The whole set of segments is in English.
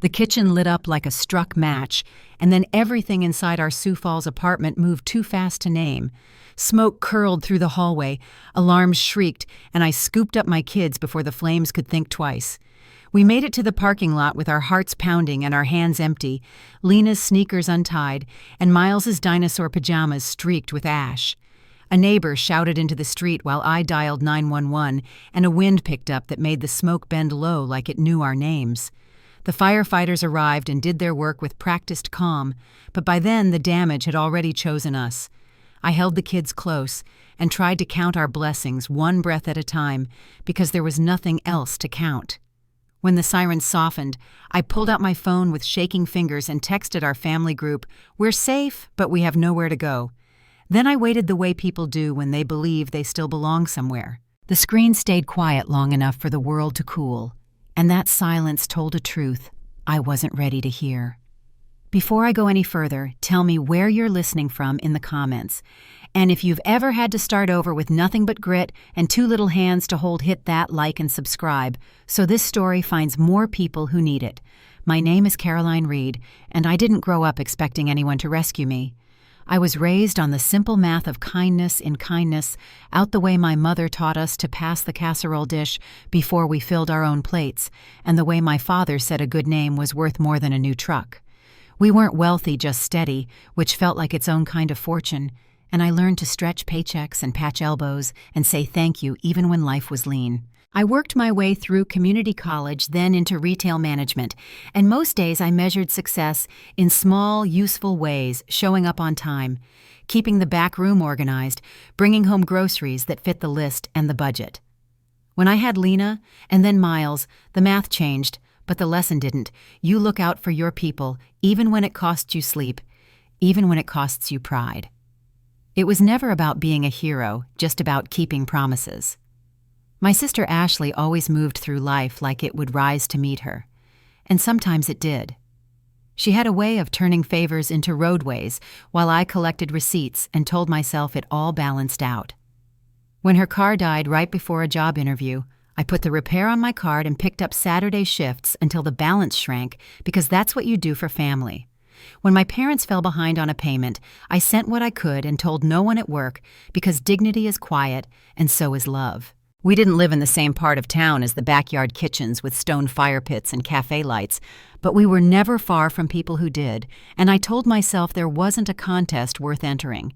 The kitchen lit up like a struck match, and then everything inside our Sioux Falls apartment moved too fast to name. Smoke curled through the hallway, alarms shrieked, and I scooped up my kids before the flames could think twice. We made it to the parking lot with our hearts pounding and our hands empty, Lena's sneakers untied, and Miles's dinosaur pajamas streaked with ash. A neighbor shouted into the street while I dialed 911, and a wind picked up that made the smoke bend low like it knew our names. The firefighters arrived and did their work with practiced calm, but by then the damage had already chosen us. I held the kids close and tried to count our blessings one breath at a time because there was nothing else to count. When the sirens softened, I pulled out my phone with shaking fingers and texted our family group, "We're safe, but we have nowhere to go." Then I waited the way people do when they believe they still belong somewhere. The screen stayed quiet long enough for the world to cool, and that silence told a truth I wasn't ready to hear. Before I go any further, tell me where you're listening from in the comments. And if you've ever had to start over with nothing but grit and two little hands to hold, hit that like and subscribe so this story finds more people who need it. My name is Caroline Reed, and I didn't grow up expecting anyone to rescue me. I was raised on the simple math of kindness in kindness, out the way my mother taught us to pass the casserole dish before we filled our own plates, and the way my father said a good name was worth more than a new truck. We weren't wealthy, just steady, which felt like its own kind of fortune, and I learned to stretch paychecks and patch elbows and say thank you even when life was lean. I worked my way through community college, then into retail management, and most days I measured success in small, useful ways, showing up on time, keeping the back room organized, bringing home groceries that fit the list and the budget. When I had Lena and then Miles, the math changed, but the lesson didn't. You look out for your people, even when it costs you sleep, even when it costs you pride. It was never about being a hero, just about keeping promises. My sister Ashley always moved through life like it would rise to meet her, and sometimes it did. She had a way of turning favors into roadways while I collected receipts and told myself it all balanced out. When her car died right before a job interview, I put the repair on my card and picked up Saturday shifts until the balance shrank because that's what you do for family. When my parents fell behind on a payment, I sent what I could and told no one at work because dignity is quiet and so is love. We didn't live in the same part of town as the backyard kitchens with stone fire pits and cafe lights, but we were never far from people who did, and I told myself there wasn't a contest worth entering.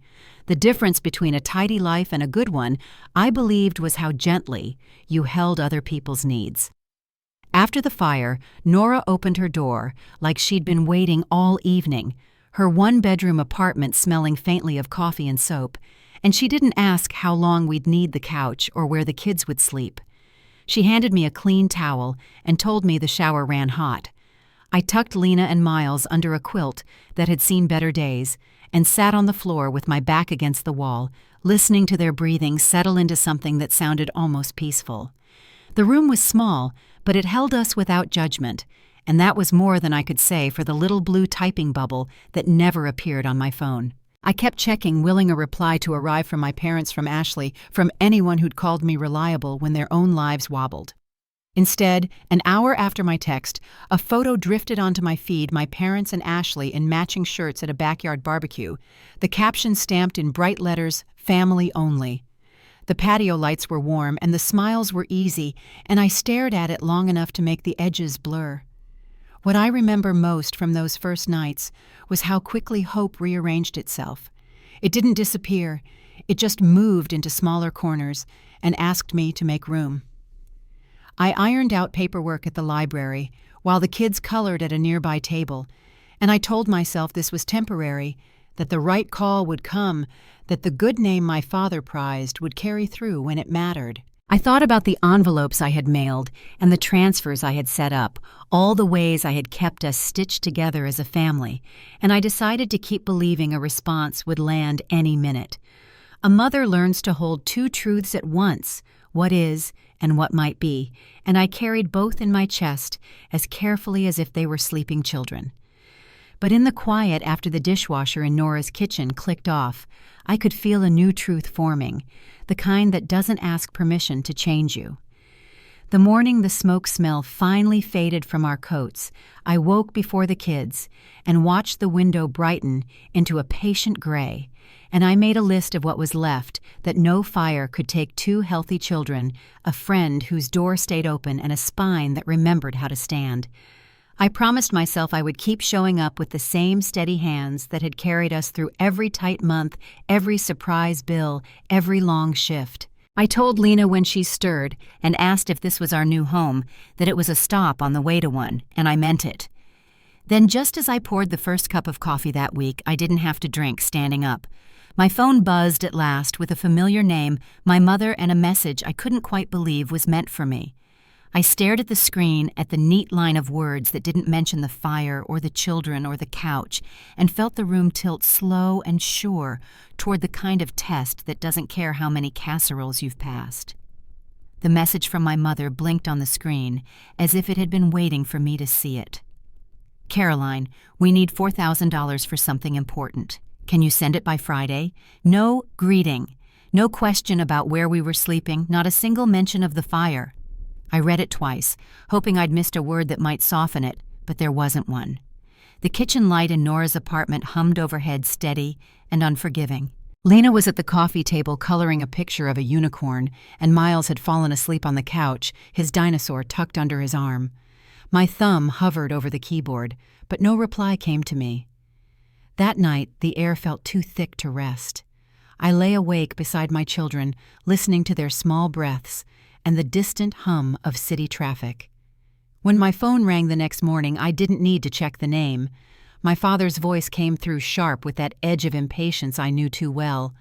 The difference between a tidy life and a good one, I believed, was how gently you held other people's needs. After the fire, Nora opened her door like she'd been waiting all evening, her one-bedroom apartment smelling faintly of coffee and soap, and she didn't ask how long we'd need the couch or where the kids would sleep. She handed me a clean towel and told me the shower ran hot. I tucked Lena and Miles under a quilt that had seen better days and sat on the floor with my back against the wall, listening to their breathing settle into something that sounded almost peaceful. The room was small, but it held us without judgment, and that was more than I could say for the little blue typing bubble that never appeared on my phone. I kept checking, willing a reply to arrive from my parents, from Ashley, from anyone who'd called me reliable when their own lives wobbled. Instead, an hour after my text, a photo drifted onto my feed, my parents and Ashley in matching shirts at a backyard barbecue, the caption stamped in bright letters, "Family Only." The patio lights were warm and the smiles were easy, and I stared at it long enough to make the edges blur. What I remember most from those first nights was how quickly hope rearranged itself. It didn't disappear, it just moved into smaller corners and asked me to make room. I ironed out paperwork at the library while the kids colored at a nearby table, and I told myself this was temporary, that the right call would come, that the good name my father prized would carry through when it mattered. I thought about the envelopes I had mailed and the transfers I had set up, all the ways I had kept us stitched together as a family, and I decided to keep believing a response would land any minute. A mother learns to hold two truths at once, what is and what might be, and I carried both in my chest as carefully as if they were sleeping children. But in the quiet after the dishwasher in Nora's kitchen clicked off, I could feel a new truth forming, the kind that doesn't ask permission to change you. The morning the smoke smell finally faded from our coats, I woke before the kids and watched the window brighten into a patient gray, and I made a list of what was left, that no fire could take 2 healthy children, a friend whose door stayed open, and a spine that remembered how to stand. I promised myself I would keep showing up with the same steady hands that had carried us through every tight month, every surprise bill, every long shift. I told Lena when she stirred and asked if this was our new home, that it was a stop on the way to one, and I meant it. Then just as I poured the first cup of coffee that week, I didn't have to drink standing up. My phone buzzed at last with a familiar name, my mother, and a message I couldn't quite believe was meant for me. I stared at the screen, at the neat line of words that didn't mention the fire or the children or the couch, and felt the room tilt slow and sure toward the kind of test that doesn't care how many casseroles you've passed. The message from my mother blinked on the screen, as if it had been waiting for me to see it. "Caroline, we need $4,000 for something important. Can you send it by Friday? No greeting. No question about where we were sleeping, not a single mention of the fire." I read it twice, hoping I'd missed a word that might soften it, but there wasn't one. The kitchen light in Nora's apartment hummed overhead, steady and unforgiving. Lena was at the coffee table coloring a picture of a unicorn, and Miles had fallen asleep on the couch, his dinosaur tucked under his arm. My thumb hovered over the keyboard, but no reply came to me. That night, the air felt too thick to rest. I lay awake beside my children, listening to their small breaths and the distant hum of city traffic. When my phone rang the next morning, I didn't need to check the name. My father's voice came through sharp with that edge of impatience I knew too well.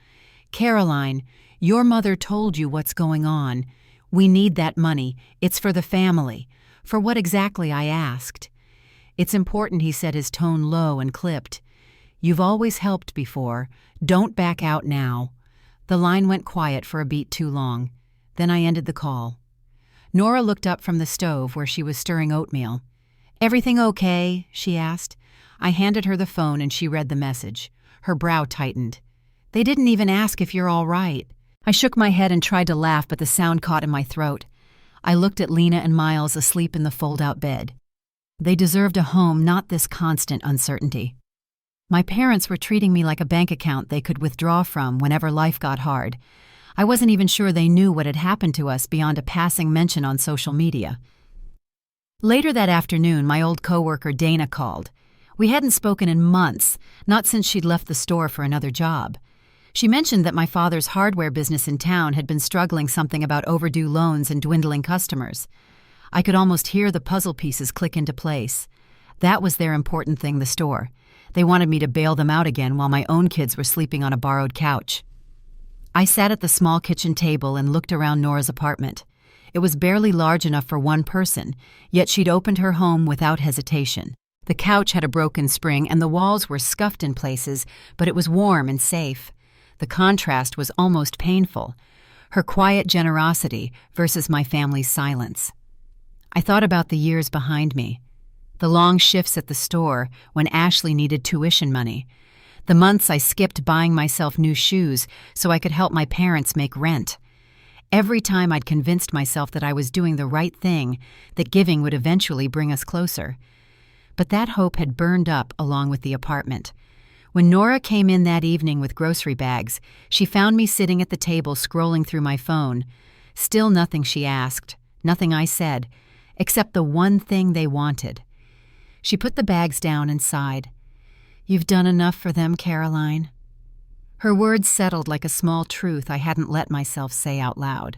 "Caroline, your mother told you what's going on. We need that money. It's for the family." "For what exactly?" I asked. "It's important," he said, his tone low and clipped. "You've always helped before. Don't back out now." The line went quiet for a beat too long. Then I ended the call. Nora looked up from the stove where she was stirring oatmeal. "Everything okay?" she asked. I handed her the phone and she read the message. Her brow tightened. "They didn't even ask if you're all right." I shook my head and tried to laugh, but the sound caught in my throat. I looked at Lena and Miles asleep in the fold-out bed. They deserved a home, not this constant uncertainty. My parents were treating me like a bank account they could withdraw from whenever life got hard. I wasn't even sure they knew what had happened to us beyond a passing mention on social media. Later that afternoon, my old coworker Dana called. We hadn't spoken in months, not since she'd left the store for another job. She mentioned that my father's hardware business in town had been struggling something about overdue loans and dwindling customers. I could almost hear the puzzle pieces click into place. That was their important thing, the store. They wanted me to bail them out again while my own kids were sleeping on a borrowed couch. I sat at the small kitchen table and looked around Nora's apartment. It was barely large enough for one person, yet she'd opened her home without hesitation. The couch had a broken spring and the walls were scuffed in places, but it was warm and safe. The contrast was almost painful. Her quiet generosity versus my family's silence. I thought about the years behind me. The long shifts at the store when Ashley needed tuition money. The months I skipped buying myself new shoes so I could help my parents make rent. Every time I'd convinced myself that I was doing the right thing, that giving would eventually bring us closer. But that hope had burned up along with the apartment. When Nora came in that evening with grocery bags, she found me sitting at the table scrolling through my phone. Still nothing she asked, nothing I said, except the one thing they wanted. She put the bags down and sighed. "You've done enough for them, Caroline." Her words settled like a small truth I hadn't let myself say out loud.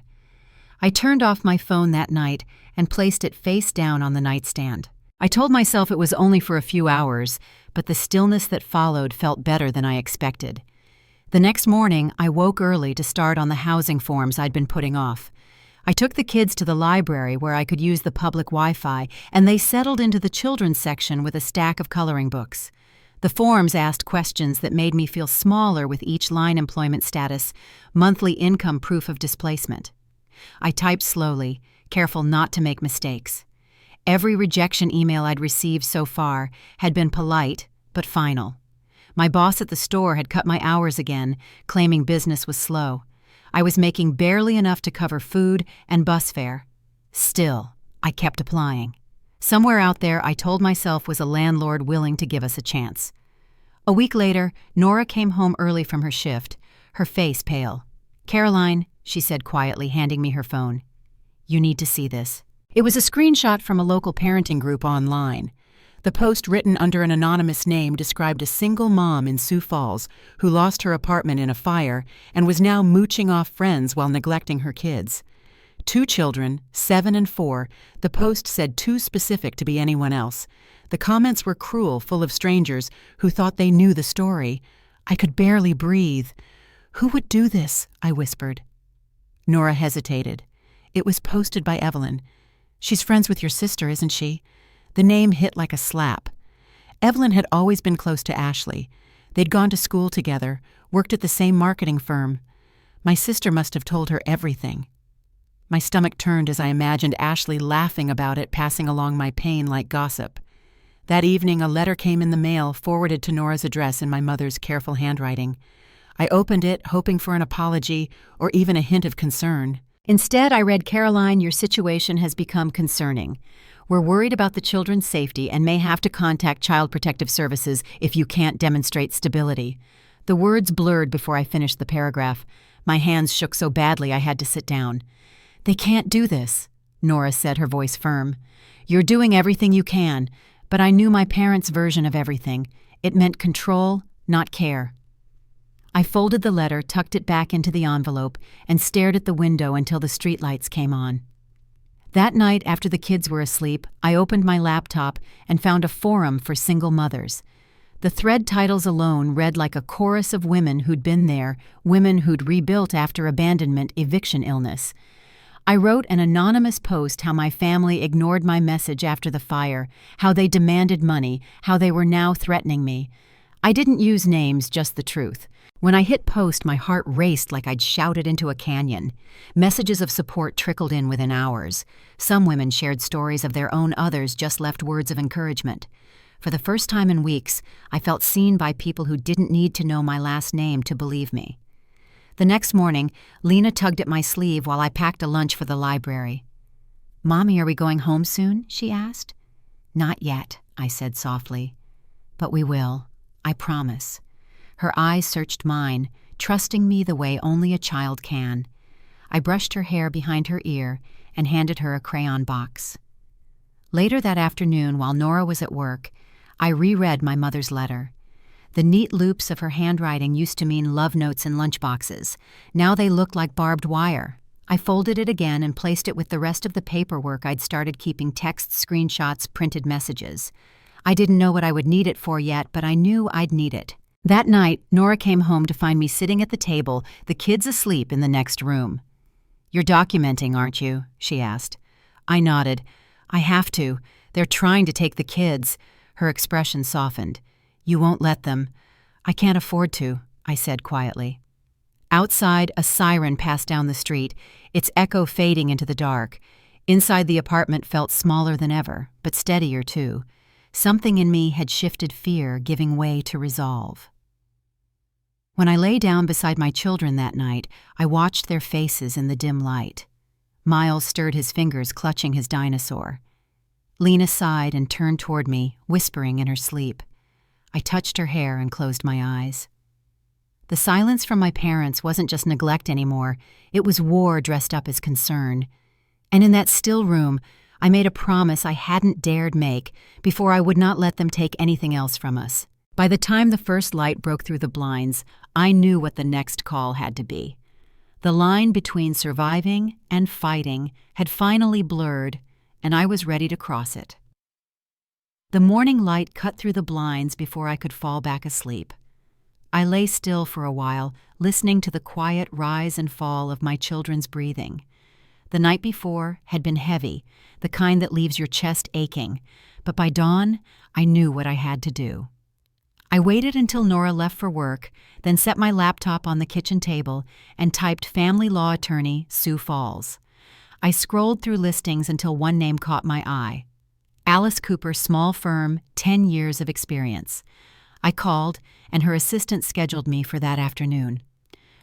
I turned off my phone that night and placed it face down on the nightstand. I told myself it was only for a few hours, but the stillness that followed felt better than I expected. The next morning, I woke early to start on the housing forms I'd been putting off. I took the kids to the library where I could use the public Wi-Fi, and they settled into the children's section with a stack of coloring books. The forms asked questions that made me feel smaller with each line: employment status, monthly income, proof of displacement. I typed slowly, careful not to make mistakes. Every rejection email I'd received so far had been polite but final. My boss at the store had cut my hours again, claiming business was slow. I was making barely enough to cover food and bus fare. Still, I kept applying. Somewhere out there, I told myself was a landlord willing to give us a chance. A week later, Nora came home early from her shift, her face pale. "Caroline," she said quietly, handing me her phone. "You need to see this." It was a screenshot from a local parenting group online. The post, written under an anonymous name, described a single mom in Sioux Falls who lost her apartment in a fire and was now mooching off friends while neglecting her kids. 2 children, 7 and 4, the post said too specific to be anyone else. The comments were cruel, full of strangers who thought they knew the story. I could barely breathe. "Who would do this?" I whispered. Nora hesitated. "It was posted by Evelyn. She's friends with your sister, isn't she?" The name hit like a slap. Evelyn had always been close to Ashley. They'd gone to school together, worked at the same marketing firm. My sister must have told her everything. My stomach turned as I imagined Ashley laughing about it, passing along my pain like gossip. That evening, a letter came in the mail, forwarded to Nora's address in my mother's careful handwriting. I opened it, hoping for an apology or even a hint of concern. Instead, I read, "Caroline, your situation has become concerning. We're worried about the children's safety and may have to contact Child Protective Services if you can't demonstrate stability." The words blurred before I finished the paragraph. My hands shook so badly I had to sit down. "They can't do this," Nora said, her voice firm. "You're doing everything you can, but I knew my parents' version of everything. It meant control, not care." I folded the letter, tucked it back into the envelope, and stared at the window until the streetlights came on. That night, after the kids were asleep, I opened my laptop and found a forum for single mothers. The thread titles alone read like a chorus of women who'd been there, women who'd rebuilt after abandonment, eviction, illness. I wrote an anonymous post how my family ignored my message after the fire, how they demanded money, how they were now threatening me. I didn't use names, just the truth. When I hit post, my heart raced like I'd shouted into a canyon. Messages of support trickled in within hours. Some women shared stories of their own, others just left words of encouragement. For the first time in weeks, I felt seen by people who didn't need to know my last name to believe me. The next morning, Lena tugged at my sleeve while I packed a lunch for the library. "Mommy, are we going home soon?" she asked. "Not yet," I said softly. "But we will. I promise." Her eyes searched mine, trusting me the way only a child can. I brushed her hair behind her ear and handed her a crayon box. Later that afternoon, while Nora was at work, I reread my mother's letter. The neat loops of her handwriting used to mean love notes in lunchboxes. Now they looked like barbed wire. I folded it again and placed it with the rest of the paperwork I'd started keeping: texts, screenshots, printed messages. I didn't know what I would need it for yet, but I knew I'd need it. That night, Nora came home to find me sitting at the table, the kids asleep in the next room. "You're documenting, aren't you?" she asked. I nodded. "I have to. They're trying to take the kids." Her expression softened. "You won't let them." "I can't afford to," I said quietly. Outside, a siren passed down the street, its echo fading into the dark. Inside, the apartment felt smaller than ever, but steadier too. Something in me had shifted fear, giving way to resolve. When I lay down beside my children that night, I watched their faces in the dim light. Miles stirred his fingers, clutching his dinosaur. Lena sighed and turned toward me, whispering in her sleep. I touched her hair and closed my eyes. The silence from my parents wasn't just neglect anymore, it was war dressed up as concern. And in that still room, I made a promise I hadn't dared make before I would not let them take anything else from us. By the time the first light broke through the blinds, I knew what the next call had to be. The line between surviving and fighting had finally blurred, and I was ready to cross it. The morning light cut through the blinds before I could fall back asleep. I lay still for a while, listening to the quiet rise and fall of my children's breathing. The night before had been heavy, the kind that leaves your chest aching, but by dawn, I knew what I had to do. I waited until Nora left for work, then set my laptop on the kitchen table and typed family law attorney, Sioux Falls. I scrolled through listings until one name caught my eye. Alice Cooper, small firm, 10 years of experience. I called, and her assistant scheduled me for that afternoon.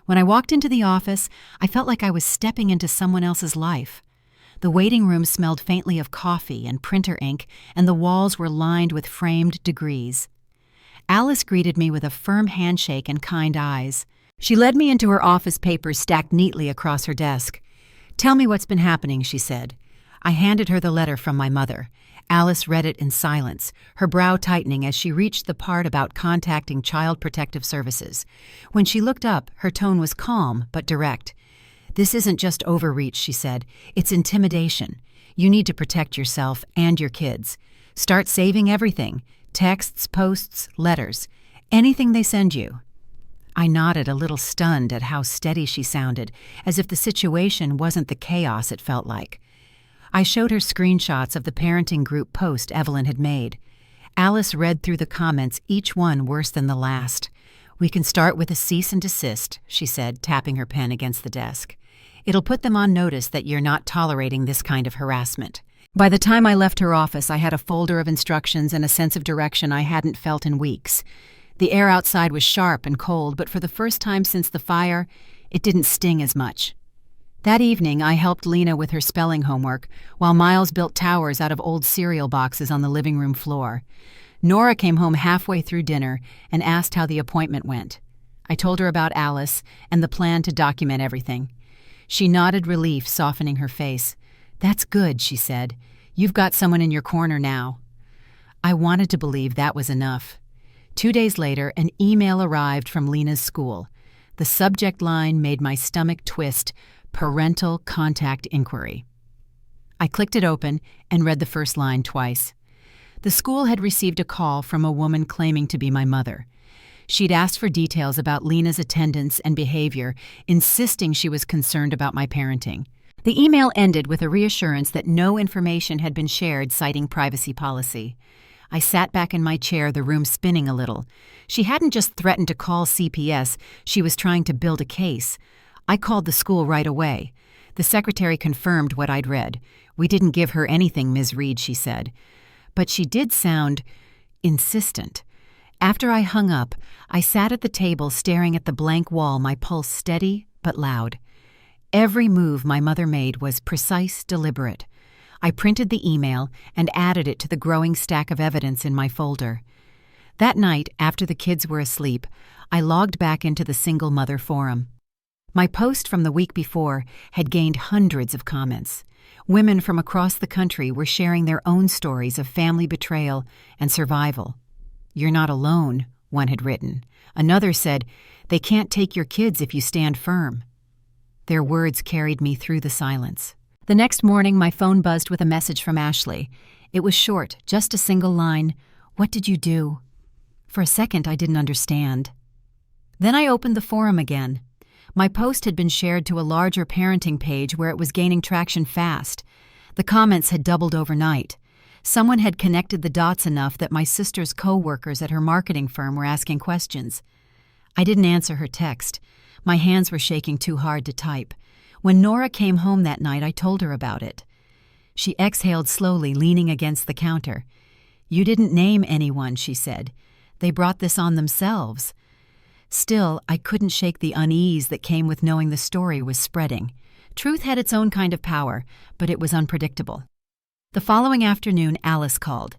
When I walked into the office, I felt like I was stepping into someone else's life. The waiting room smelled faintly of coffee and printer ink, and the walls were lined with framed degrees. Alice greeted me with a firm handshake and kind eyes. She led me into her office papers stacked neatly across her desk. "Tell me what's been happening," she said. I handed her the letter from my mother. Alice read it in silence, her brow tightening as she reached the part about contacting Child Protective Services. When she looked up, her tone was calm but direct. "This isn't just overreach," she said. "It's intimidation. You need to protect yourself and your kids. Start saving everything: texts, posts, letters, anything they send you." I nodded, a little stunned at how steady she sounded, as if the situation wasn't the chaos it felt like. I showed her screenshots of the parenting group post Evelyn had made. Alice read through the comments, each one worse than the last. "We can start with a cease and desist," she said, tapping her pen against the desk. "It'll put them on notice that you're not tolerating this kind of harassment." By the time I left her office, I had a folder of instructions and a sense of direction I hadn't felt in weeks. The air outside was sharp and cold, but for the first time since the fire, it didn't sting as much. That evening, I helped Lena with her spelling homework, while Miles built towers out of old cereal boxes on the living room floor. Nora came home halfway through dinner and asked how the appointment went. I told her about Alice and the plan to document everything. She nodded relief, softening her face. "That's good," she said. "You've got someone in your corner now." I wanted to believe that was enough. 2 days later, an email arrived from Lena's school. The subject line made my stomach twist: Parental Contact Inquiry. I clicked it open and read the first line twice. The school had received a call from a woman claiming to be my mother. She'd asked for details about Lena's attendance and behavior, insisting she was concerned about my parenting. The email ended with a reassurance that no information had been shared, citing privacy policy. I sat back in my chair, the room spinning a little. She hadn't just threatened to call CPS, she was trying to build a case. I called the school right away. The secretary confirmed what I'd read. "We didn't give her anything, Ms. Reed," she said. But she did sound insistent. After I hung up, I sat at the table staring at the blank wall, my pulse steady but loud. Every move my mother made was precise, deliberate. I printed the email and added it to the growing stack of evidence in my folder. That night, after the kids were asleep, I logged back into the Single Mother Forum. My post from the week before had gained hundreds of comments. Women from across the country were sharing their own stories of family betrayal and survival. "You're not alone," one had written. Another said, "They can't take your kids if you stand firm." Their words carried me through the silence. The next morning, my phone buzzed with a message from Ashley. It was short, just a single line: "What did you do?" For a second, I didn't understand. Then I opened the forum again. My post had been shared to a larger parenting page where it was gaining traction fast. The comments had doubled overnight. Someone had connected the dots enough that my sister's co-workers at her marketing firm were asking questions. I didn't answer her text. My hands were shaking too hard to type. When Nora came home that night, I told her about it. She exhaled slowly, leaning against the counter. "You didn't name anyone," she said. "They brought this on themselves." Still, I couldn't shake the unease that came with knowing the story was spreading. Truth had its own kind of power, but it was unpredictable. The following afternoon, Alice called.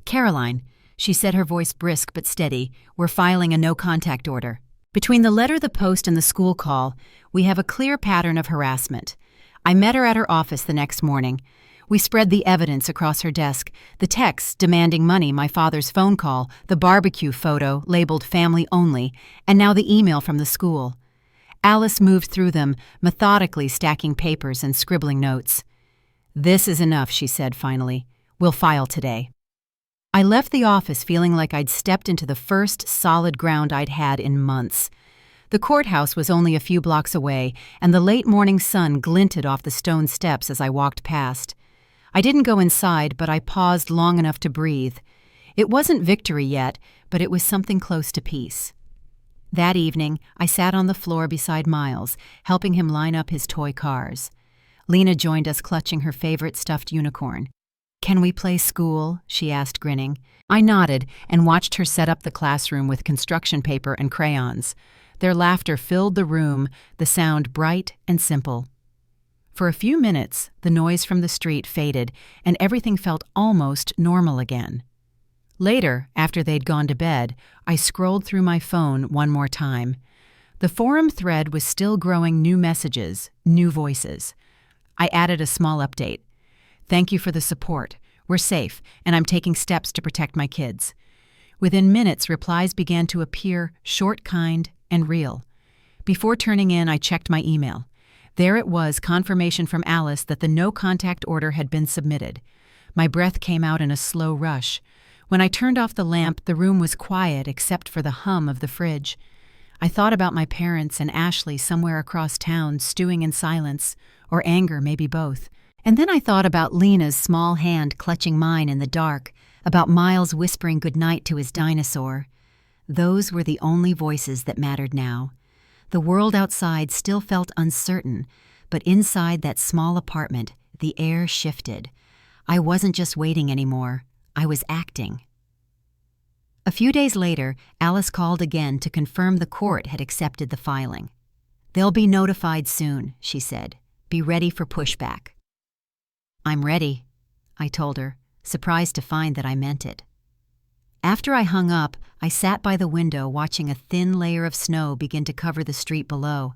"Caroline," she said, her voice brisk but steady, "we're filing a no-contact order. Between the letter, the post, and the school call, we have a clear pattern of harassment." I met her at her office the next morning. We spread the evidence across her desk: the texts demanding money, my father's phone call, the barbecue photo labeled family only, and now the email from the school. Alice moved through them, methodically stacking papers and scribbling notes. "This is enough," she said finally. "We'll file today." I left the office feeling like I'd stepped into the first solid ground I'd had in months. The courthouse was only a few blocks away, and the late morning sun glinted off the stone steps as I walked past. I didn't go inside, but I paused long enough to breathe. It wasn't victory yet, but it was something close to peace. That evening, I sat on the floor beside Miles, helping him line up his toy cars. Lena joined us, clutching her favorite stuffed unicorn. "Can we play school?" she asked, grinning. I nodded and watched her set up the classroom with construction paper and crayons. Their laughter filled the room, the sound bright and simple. For a few minutes, the noise from the street faded and everything felt almost normal again. Later, after they'd gone to bed, I scrolled through my phone one more time. The forum thread was still growing new messages, new voices. I added a small update. "Thank you for the support. We're safe, and I'm taking steps to protect my kids." Within minutes, replies began to appear, short, kind, and real. Before turning in, I checked my email. There it was, confirmation from Alice that the no-contact order had been submitted. My breath came out in a slow rush. When I turned off the lamp, the room was quiet except for the hum of the fridge. I thought about my parents and Ashley somewhere across town, stewing in silence, or anger, maybe both. And then I thought about Lena's small hand clutching mine in the dark, about Miles whispering goodnight to his dinosaur. Those were the only voices that mattered now. The world outside still felt uncertain, but inside that small apartment, the air shifted. I wasn't just waiting anymore. I was acting. A few days later, Alice called again to confirm the court had accepted the filing. "They'll be notified soon," she said. "Be ready for pushback." "I'm ready," I told her, surprised to find that I meant it. After I hung up, I sat by the window watching a thin layer of snow begin to cover the street below.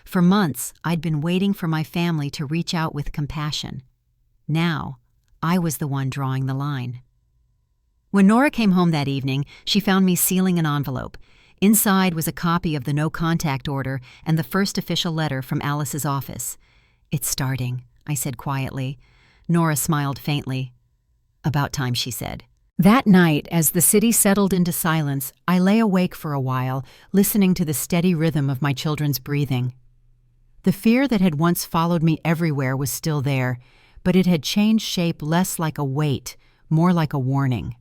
For months, I'd been waiting for my family to reach out with compassion. Now, I was the one drawing the line. When Nora came home that evening, she found me sealing an envelope. Inside was a copy of the no-contact order and the first official letter from Alice's office. "It's starting," I said quietly. Nora smiled faintly. "About time," she said. That night, as the city settled into silence, I lay awake for a while, listening to the steady rhythm of my children's breathing. The fear that had once followed me everywhere was still there, but it had changed shape less like a weight, more like a warning.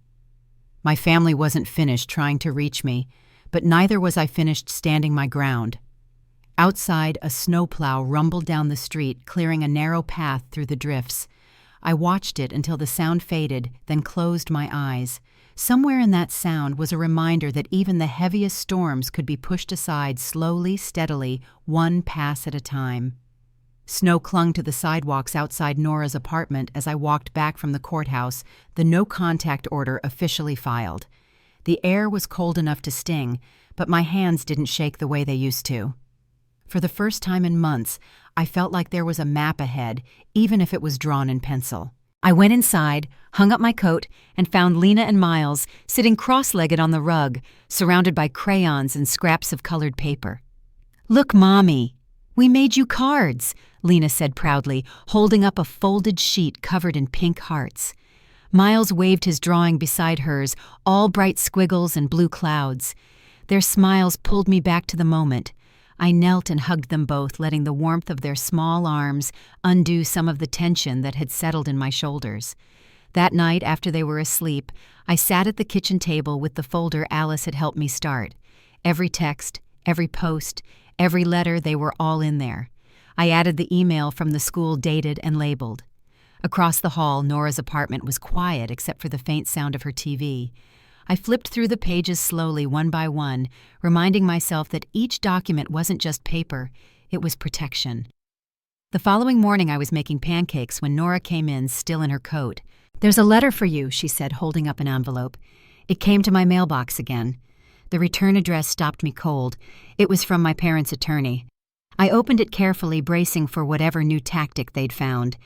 My family wasn't finished trying to reach me, but neither was I finished standing my ground. Outside, a snowplow rumbled down the street, clearing a narrow path through the drifts. I watched it until the sound faded, then closed my eyes. Somewhere in that sound was a reminder that even the heaviest storms could be pushed aside slowly, steadily, one pass at a time. Snow clung to the sidewalks outside Nora's apartment as I walked back from the courthouse, the no-contact order officially filed. The air was cold enough to sting, but my hands didn't shake the way they used to. For the first time in months, I felt like there was a map ahead, even if it was drawn in pencil. I went inside, hung up my coat, and found Lena and Miles sitting cross-legged on the rug, surrounded by crayons and scraps of colored paper. "Look, Mommy, we made you cards," Lena said proudly, holding up a folded sheet covered in pink hearts. Miles waved his drawing beside hers, all bright squiggles and blue clouds. Their smiles pulled me back to the moment. I knelt and hugged them both, letting the warmth of their small arms undo some of the tension that had settled in my shoulders. That night, after they were asleep, I sat at the kitchen table with the folder Alice had helped me start. Every text, every post, every letter, they were all in there. I added the email from the school dated and labeled. Across the hall, Nora's apartment was quiet except for the faint sound of her TV. I flipped through the pages slowly, one by one, reminding myself that each document wasn't just paper, it was protection. The following morning I was making pancakes when Nora came in, still in her coat. "There's a letter for you," she said, holding up an envelope. It came to my mailbox again. The return address stopped me cold. It was from my parents' attorney. I opened it carefully, bracing for whatever new tactic they'd found.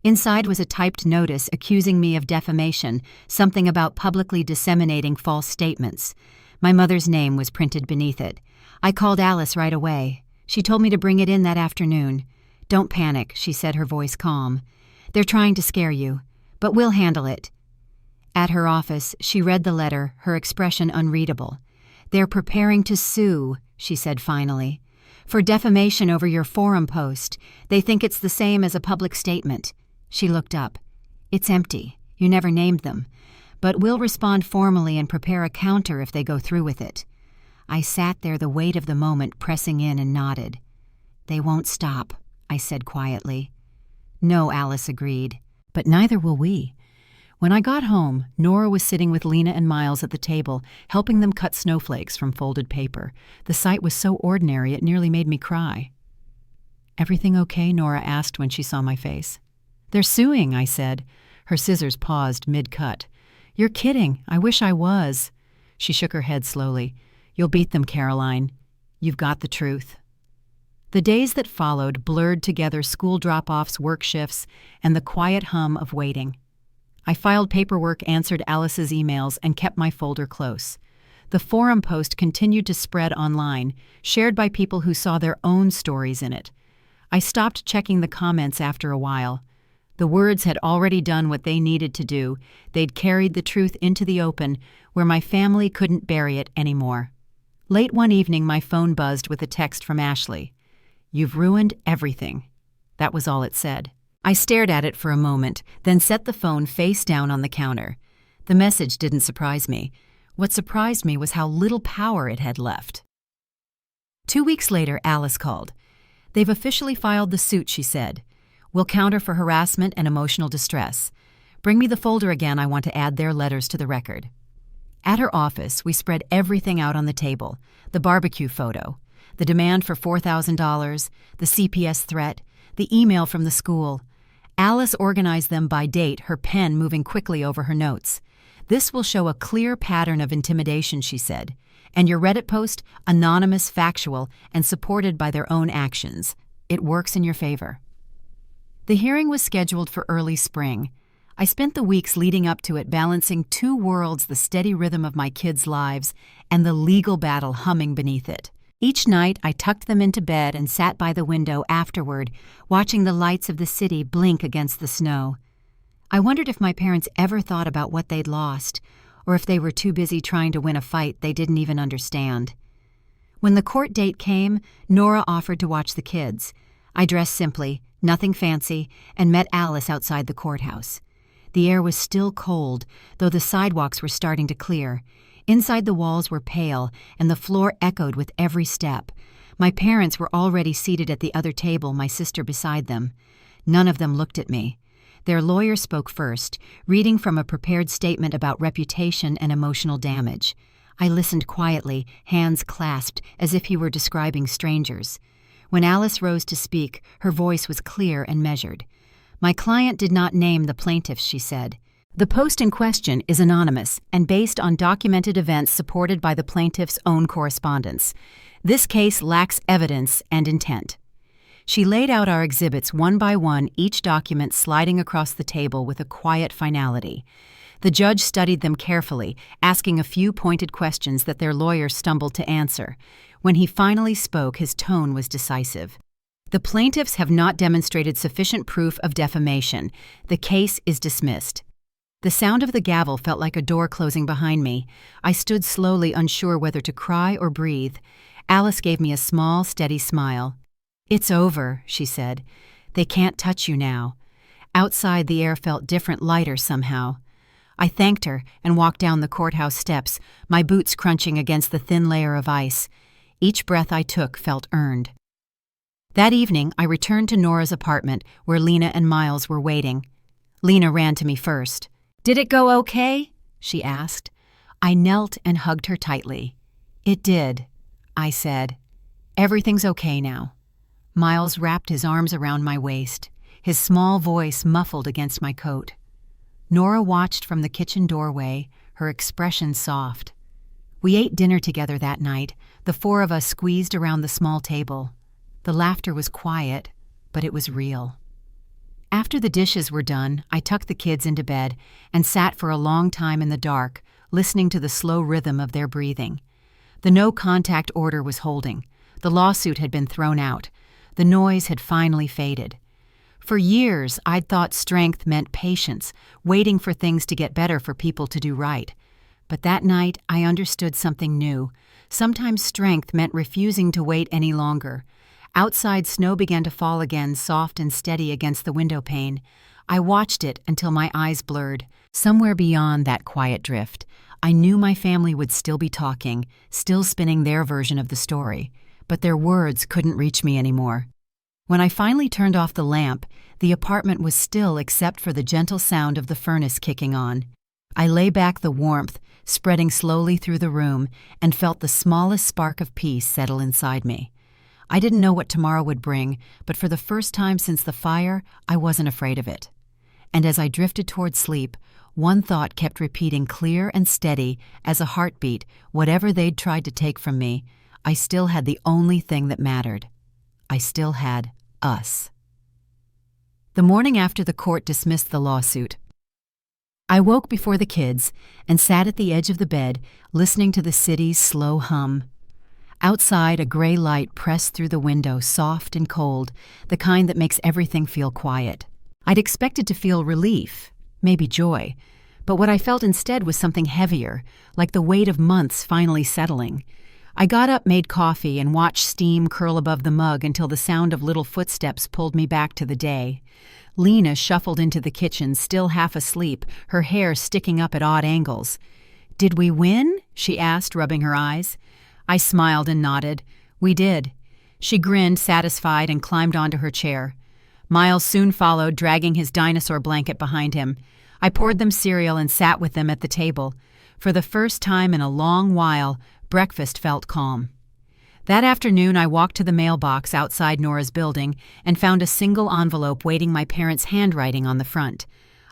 Inside was a typed notice accusing me of defamation, something about publicly disseminating false statements. My mother's name was printed beneath it. I called Alice right away. She told me to bring it in that afternoon. "Don't panic," she said, her voice calm. "They're trying to scare you, but we'll handle it." At her office, she read the letter, her expression unreadable. "They're preparing to sue," she said finally, "for defamation over your forum post. They think it's the same as a public statement." She looked up. "It's empty. You never named them. But we'll respond formally and prepare a counter if they go through with it." I sat there, the weight of the moment pressing in, and nodded. "They won't stop," I said quietly. "No," Alice agreed. "But neither will we." When I got home, Nora was sitting with Lena and Miles at the table, helping them cut snowflakes from folded paper. The sight was so ordinary it nearly made me cry. "Everything okay?" Nora asked when she saw my face. "They're suing," I said. Her scissors paused mid-cut. "You're kidding. I wish I was." She shook her head slowly. "You'll beat them, Caroline. You've got the truth." The days that followed blurred together school drop-offs, work shifts, and the quiet hum of waiting. I filed paperwork, answered Alice's emails, and kept my folder close. The forum post continued to spread online, shared by people who saw their own stories in it. I stopped checking the comments after a while. The words had already done what they needed to do. They'd carried the truth into the open, where my family couldn't bury it anymore. Late one evening, my phone buzzed with a text from Ashley. "You've ruined everything." That was all it said. I stared at it for a moment, then set the phone face down on the counter. The message didn't surprise me. What surprised me was how little power it had left. 2 weeks later, Alice called. "They've officially filed the suit," she said. "We'll counter for harassment and emotional distress. Bring me the folder again. I want to add their letters to the record." At her office, we spread everything out on the table: the barbecue photo, the demand for $4,000, the CPS threat, the email from the school. Alice organized them by date, her pen moving quickly over her notes. "This will show a clear pattern of intimidation," she said. "And your Reddit post, anonymous, factual, and supported by their own actions. It works in your favor." The hearing was scheduled for early spring. I spent the weeks leading up to it balancing two worlds: the steady rhythm of my kids' lives and the legal battle humming beneath it. Each night, I tucked them into bed and sat by the window afterward, watching the lights of the city blink against the snow. I wondered if my parents ever thought about what they'd lost, or if they were too busy trying to win a fight they didn't even understand. When the court date came, Nora offered to watch the kids. I dressed simply, nothing fancy, and met Alice outside the courthouse. The air was still cold, though the sidewalks were starting to clear. Inside, the walls were pale, and the floor echoed with every step. My parents were already seated at the other table, my sister beside them. None of them looked at me. Their lawyer spoke first, reading from a prepared statement about reputation and emotional damage. I listened quietly, hands clasped, as if he were describing strangers. When Alice rose to speak, her voice was clear and measured. "My client did not name the plaintiffs," she said. "The post in question is anonymous and based on documented events supported by the plaintiff's own correspondence. This case lacks evidence and intent." She laid out our exhibits one by one, each document sliding across the table with a quiet finality. The judge studied them carefully, asking a few pointed questions that their lawyer stumbled to answer. When he finally spoke, his tone was decisive. "The plaintiffs have not demonstrated sufficient proof of defamation. The case is dismissed." The sound of the gavel felt like a door closing behind me. I stood slowly, unsure whether to cry or breathe. Alice gave me a small, steady smile. "It's over," she said. "They can't touch you now." Outside, the air felt different, lighter somehow. I thanked her and walked down the courthouse steps, my boots crunching against the thin layer of ice. Each breath I took felt earned. That evening, I returned to Nora's apartment, where Lena and Miles were waiting. Lena ran to me first. "Did it go okay?" she asked. I knelt and hugged her tightly. "It did," I said. "Everything's okay now." Miles wrapped his arms around my waist, his small voice muffled against my coat. Nora watched from the kitchen doorway, her expression soft. We ate dinner together that night, the four of us squeezed around the small table. The laughter was quiet, but it was real. After the dishes were done, I tucked the kids into bed and sat for a long time in the dark, listening to the slow rhythm of their breathing. The no-contact order was holding. The lawsuit had been thrown out. The noise had finally faded. For years, I'd thought strength meant patience, waiting for things to get better for people to do right. But that night, I understood something new. Sometimes strength meant refusing to wait any longer. Outside, snow began to fall again, soft and steady against the window pane. I watched it until my eyes blurred. Somewhere beyond that quiet drift, I knew my family would still be talking, still spinning their version of the story. But their words couldn't reach me anymore. When I finally turned off the lamp, the apartment was still except for the gentle sound of the furnace kicking on. I lay back, the warmth spreading slowly through the room, and felt the smallest spark of peace settle inside me. I didn't know what tomorrow would bring, but for the first time since the fire, I wasn't afraid of it. And as I drifted toward sleep, one thought kept repeating clear and steady as a heartbeat. Whatever they'd tried to take from me, I still had the only thing that mattered. I still had us. The morning after the court dismissed the lawsuit, I woke before the kids and sat at the edge of the bed, listening to the city's slow hum. Outside, a gray light pressed through the window, soft and cold, the kind that makes everything feel quiet. I'd expected to feel relief, maybe joy, but what I felt instead was something heavier, like the weight of months finally settling. I got up, made coffee, and watched steam curl above the mug until the sound of little footsteps pulled me back to the day. Lena shuffled into the kitchen, still half asleep, her hair sticking up at odd angles. "Did we win?" she asked, rubbing her eyes. I smiled and nodded. "We did." She grinned, satisfied, and climbed onto her chair. Miles soon followed, dragging his dinosaur blanket behind him. I poured them cereal and sat with them at the table. For the first time in a long while, breakfast felt calm. That afternoon, I walked to the mailbox outside Nora's building and found a single envelope waiting my parents' handwriting on the front.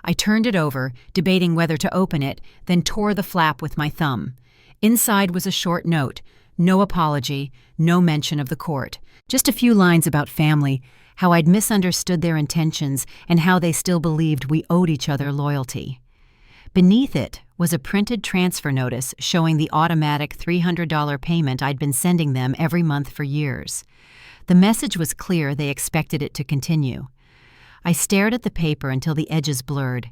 I turned it over, debating whether to open it, then tore the flap with my thumb. Inside was a short note. No apology, no mention of the court. Just a few lines about family, how I'd misunderstood their intentions, and how they still believed we owed each other loyalty. Beneath it was a printed transfer notice showing the automatic $300 payment I'd been sending them every month for years. The message was clear they expected it to continue. I stared at the paper until the edges blurred.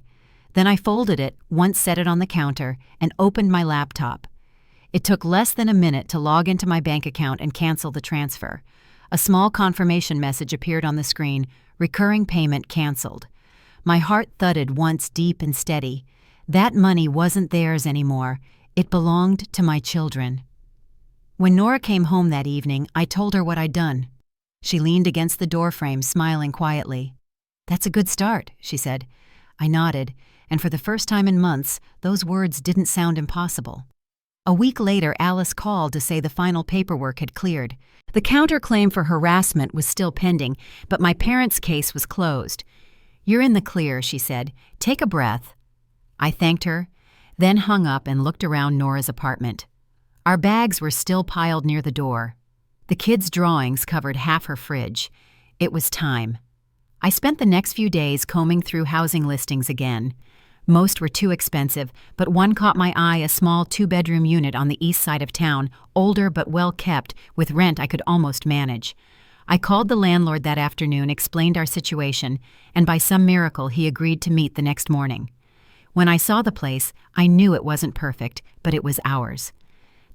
Then I folded it, once set it on the counter, and opened my laptop. It took less than a minute to log into my bank account and cancel the transfer. A small confirmation message appeared on the screen, recurring payment canceled. My heart thudded once deep and steady. That money wasn't theirs anymore. It belonged to my children. When Nora came home that evening, I told her what I'd done. She leaned against the doorframe, smiling quietly. "That's a good start," she said. I nodded, and for the first time in months, those words didn't sound impossible. A week later, Alice called to say the final paperwork had cleared. The counterclaim for harassment was still pending, but my parents' case was closed. "You're in the clear," she said. "Take a breath." I thanked her, then hung up and looked around Nora's apartment. Our bags were still piled near the door. The kids' drawings covered half her fridge. It was time. I spent the next few days combing through housing listings again. Most were too expensive, but one caught my eye, a small 2-bedroom unit on the east side of town, older but well kept, with rent I could almost manage. I called the landlord that afternoon, explained our situation, and by some miracle he agreed to meet the next morning. When I saw the place, I knew it wasn't perfect, but it was ours.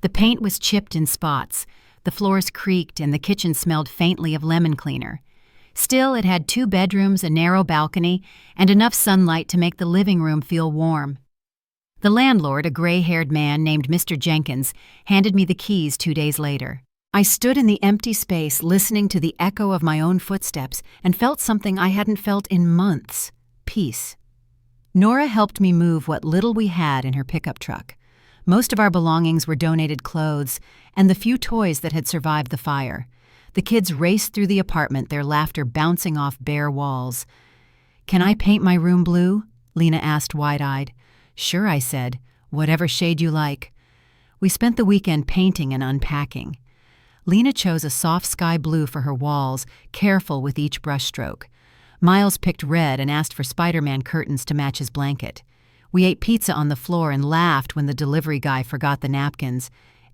The paint was chipped in spots, the floors creaked, and the kitchen smelled faintly of lemon cleaner. Still, it had 2 bedrooms, a narrow balcony, and enough sunlight to make the living room feel warm. The landlord, a gray-haired man named Mr. Jenkins, handed me the keys 2 days later. I stood in the empty space listening to the echo of my own footsteps and felt something I hadn't felt in months: peace. Nora helped me move what little we had in her pickup truck. Most of our belongings were donated clothes and the few toys that had survived the fire. The kids raced through the apartment, their laughter bouncing off bare walls. "Can I paint my room blue?" Lena asked wide-eyed. "Sure," I said. "Whatever shade you like." We spent the weekend painting and unpacking. Lena chose a soft sky blue for her walls, careful with each brushstroke. Miles picked red and asked for Spider-Man curtains to match his blanket. We ate pizza on the floor and laughed when the delivery guy forgot the napkins.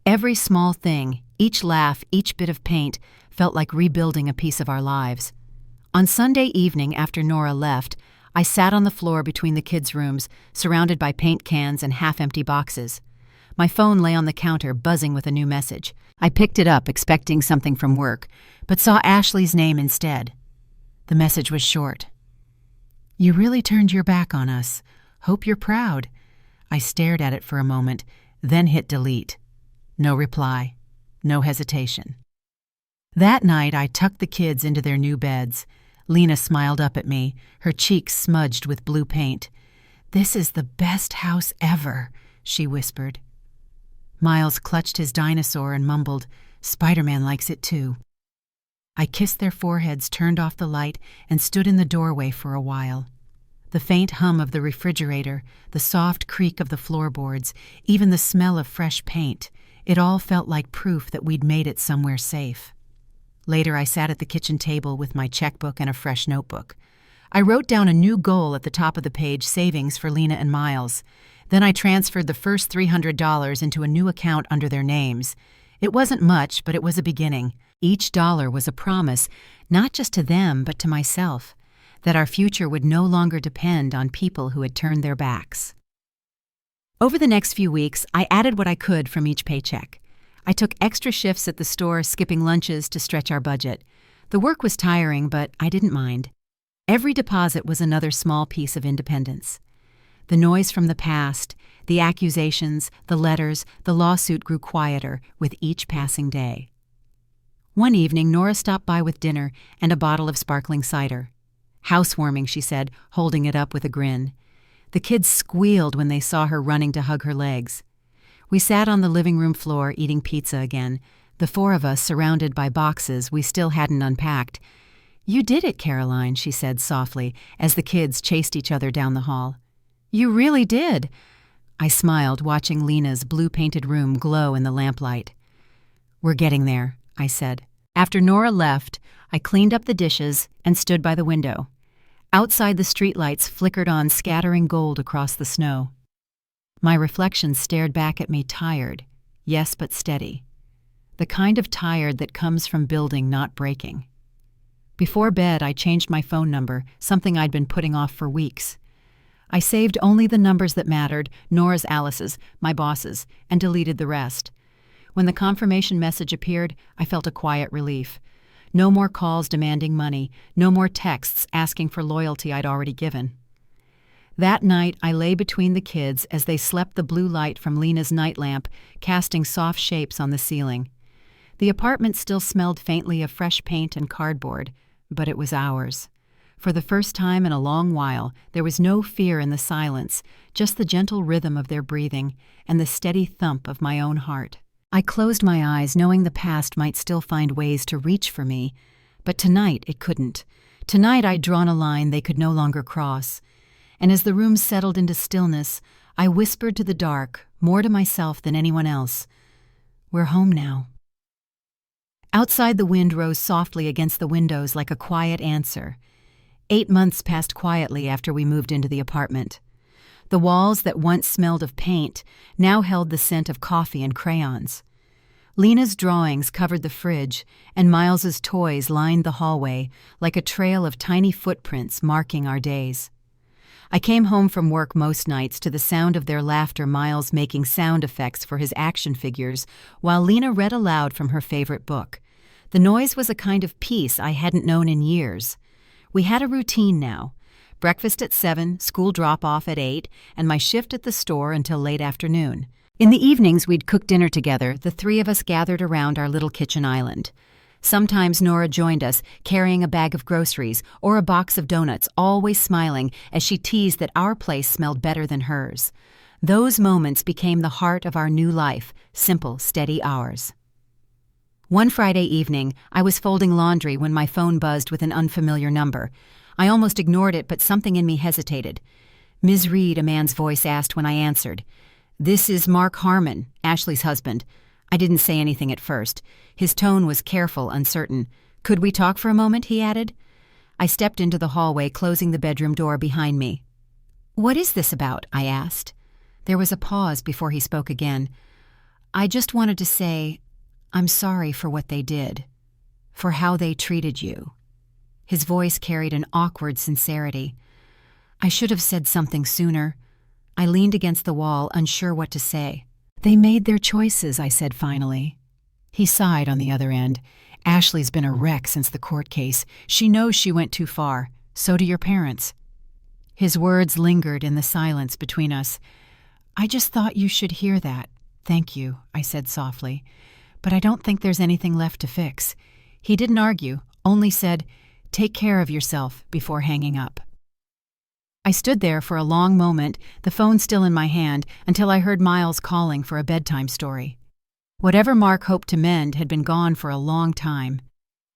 Every small thing, each laugh, each bit of paint, felt like rebuilding a piece of our lives. On Sunday evening, after Nora left, I sat on the floor between the kids' rooms, surrounded by paint cans and half-empty boxes. My phone lay on the counter, buzzing with a new message. I picked it up, expecting something from work, but saw Ashley's name instead. The message was short. "You really turned your back on us. Hope you're proud." I stared at it for a moment, then hit delete. No reply. No hesitation. That night, I tucked the kids into their new beds. Lena smiled up at me, her cheeks smudged with blue paint. "This is the best house ever," she whispered. Miles clutched his dinosaur and mumbled, "Spider-Man likes it too." I kissed their foreheads, turned off the light, and stood in the doorway for a while. The faint hum of the refrigerator, the soft creak of the floorboards, even the smell of fresh paint, it all felt like proof that we'd made it somewhere safe. Later, I sat at the kitchen table with my checkbook and a fresh notebook. I wrote down a new goal at the top of the page: savings for Lena and Miles. Then I transferred the first $300 into a new account under their names. It wasn't much, but it was a beginning. Each dollar was a promise, not just to them, but to myself, that our future would no longer depend on people who had turned their backs. Over the next few weeks, I added what I could from each paycheck. I took extra shifts at the store, skipping lunches to stretch our budget. The work was tiring, but I didn't mind. Every deposit was another small piece of independence. The noise from the past, the accusations, the letters, the lawsuit grew quieter with each passing day. One evening, Nora stopped by with dinner and a bottle of sparkling cider. "Housewarming," she said, holding it up with a grin. The kids squealed when they saw her running to hug her legs. We sat on the living room floor eating pizza again, the four of us surrounded by boxes we still hadn't unpacked. "You did it, Caroline," she said softly as the kids chased each other down the hall. "You really did." I smiled, watching Lena's blue-painted room glow in the lamplight. "We're getting there," I said. After Nora left, I cleaned up the dishes and stood by the window. Outside, the streetlights flickered on, scattering gold across the snow. My reflection stared back at me, tired, yes, but steady. The kind of tired that comes from building, not breaking. Before bed, I changed my phone number, something I'd been putting off for weeks. I saved only the numbers that mattered, Nora's, Alice's, my boss's, and deleted the rest. When the confirmation message appeared, I felt a quiet relief. No more calls demanding money, no more texts asking for loyalty I'd already given. That night, I lay between the kids as they slept, the blue light from Lena's night lamp casting soft shapes on the ceiling. The apartment still smelled faintly of fresh paint and cardboard, but it was ours. For the first time in a long while, there was no fear in the silence, just the gentle rhythm of their breathing and the steady thump of my own heart. I closed my eyes, knowing the past might still find ways to reach for me, but tonight it couldn't. Tonight I'd drawn a line they could no longer cross. And as the room settled into stillness, I whispered to the dark, more to myself than anyone else, "We're home now." Outside, the wind rose softly against the windows like a quiet answer. 8 months passed quietly after we moved into the apartment. The walls that once smelled of paint now held the scent of coffee and crayons. Lena's drawings covered the fridge, and Miles's toys lined the hallway like a trail of tiny footprints marking our days. I came home from work most nights to the sound of their laughter, Miles making sound effects for his action figures, while Lena read aloud from her favorite book. The noise was a kind of peace I hadn't known in years. We had a routine now. Breakfast at 7, school drop-off at 8, and my shift at the store until late afternoon. In the evenings, we'd cook dinner together, the three of us gathered around our little kitchen island. Sometimes Nora joined us, carrying a bag of groceries or a box of donuts, always smiling as she teased that our place smelled better than hers. Those moments became the heart of our new life, simple, steady hours. One Friday evening, I was folding laundry when my phone buzzed with an unfamiliar number. I almost ignored it, but something in me hesitated. "Ms. Reed," a man's voice asked when I answered. "This is Mark Harmon, Ashley's husband." I didn't say anything at first. His tone was careful, uncertain. "Could we talk for a moment?" he added. I stepped into the hallway, closing the bedroom door behind me. "What is this about?" I asked. There was a pause before he spoke again. "I just wanted to say, I'm sorry for what they did, for how they treated you." His voice carried an awkward sincerity. I should have said something sooner. I leaned against the wall, unsure what to say. "They made their choices," I said finally. He sighed on the other end. "Ashley's been a wreck since the court case. She knows she went too far. So do your parents." His words lingered in the silence between us. "I just thought you should hear that. Thank you," I said softly. "But I don't think there's anything left to fix." He didn't argue, only said, "Take care of yourself," before hanging up. I stood there for a long moment, the phone still in my hand, until I heard Miles calling for a bedtime story. Whatever Mark hoped to mend had been gone for a long time.